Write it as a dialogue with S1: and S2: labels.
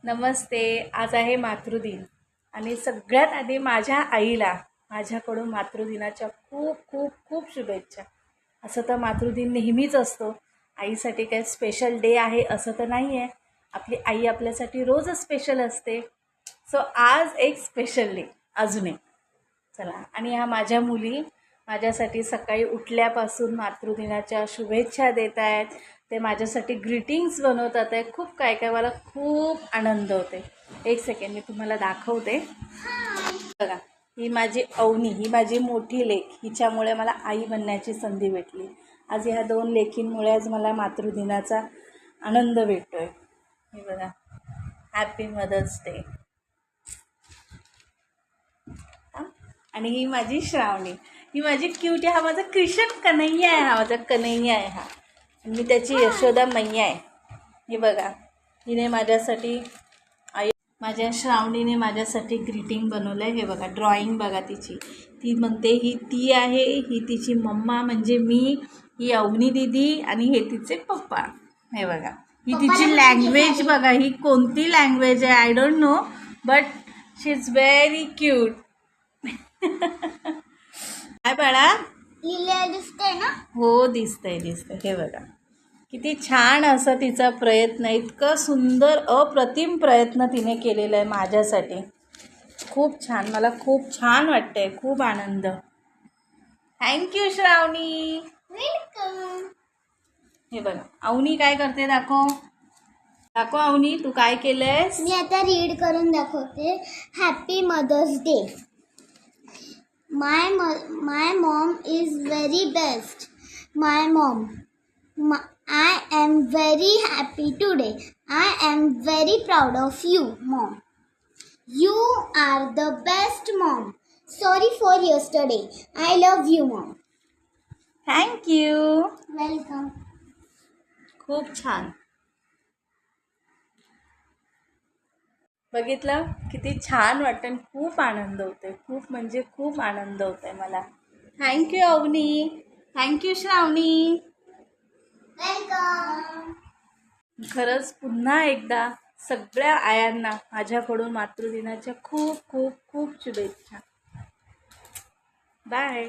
S1: नमस्ते. आज आहे मातृदिन आणि सगळ्यात आधी माझ्या आईला माझ्याकडून मातृदिनाच्या खूप खूप खूप शुभेच्छा. असं तर मातृदिन नेहमीच असतो, आईसाठी काही स्पेशल डे आहे असं तर नाही आहे. आपली आई आपल्यासाठी रोजच स्पेशल असते. सो आज एक स्पेशल डे अजून एक. चला, आणि ह्या माझ्या मुली माझ्यासाठी सकाळी उठल्यापासून मातृदिनाच्या शुभेच्छा देत आहेत. ते माझ्यासाठी ग्रीटिंग्स बनवतात आहे. खूप काय काय, मला खूप आनंद होते. एक सेकंड, मी तुम्हाला दाखवते. बघा, ही माझी अवनी, ही माझी मोठी लेक. हिच्यामुळे मला आई बनण्याची संधी भेटली. आज ह्या 2 लेकींमुळे आज मला मातृदिनाचा आनंद भेटतोय. हे बघा, हॅपी मदर्स डे. आणि ही माझी श्रावणी, ही माझी क्यूट आहे. हा माझा कृष्ण कन्हैया आहे, हा माझा कन्हैया आहे. हा मी त्याची यशोदा मैया आहे. हे बघा, हिने माझ्यासाठी, माझ्या श्रावणीने माझ्यासाठी ग्रीटिंग बनवलं आहे. हे बघा, ड्रॉइंग बघा तिची. ती म्हणते ही ती आहे, ही तिची मम्मा म्हणजे मी, ही अवनी दीदी आणि हे तिचे पप्पा. हे बघा, ही तिची लँग्वेज बघा. ही कोणती लँग्वेज आहे I don't know, but she is very cute. काय बाळा?
S2: दिसतंय ना?
S1: हो, दिसतंय. हे बघा, किती छान असं तिचा प्रयत्न, इतकं सुंदर अप्रतिम प्रयत्न तिने केलेला आहे माझ्यासाठी. खूप छान, मला खूप छान वाटतंय, खूप आनंद. थँक्यू श्रावणी.
S2: वेलकम.
S1: हे बघा, अवनी काय करते, दाखव अवनी, तू काय केलंयस?
S2: मी आता रीड करून दाखवते. Happy mother's day. My mom is very best. My mom. I am very happy today. I am very proud of you, Mom. You are the best mom. Sorry for yesterday. I love you, Mom.
S1: Thank you.
S2: Welcome.
S1: खूप छान. बघितलं, किती छान वाटतं. खूप आनंद होतोय, खूप म्हणजे खूप आनंद होतोय मला. थँक्यू अवनी. थँक्यू श्रावणी.
S2: Welcome.
S1: खरंच पुन्हा एकदा सगळ्या आयांना माझ्याकडून मातृदिनाच्या खूप खूप खूप शुभेच्छा. बाय.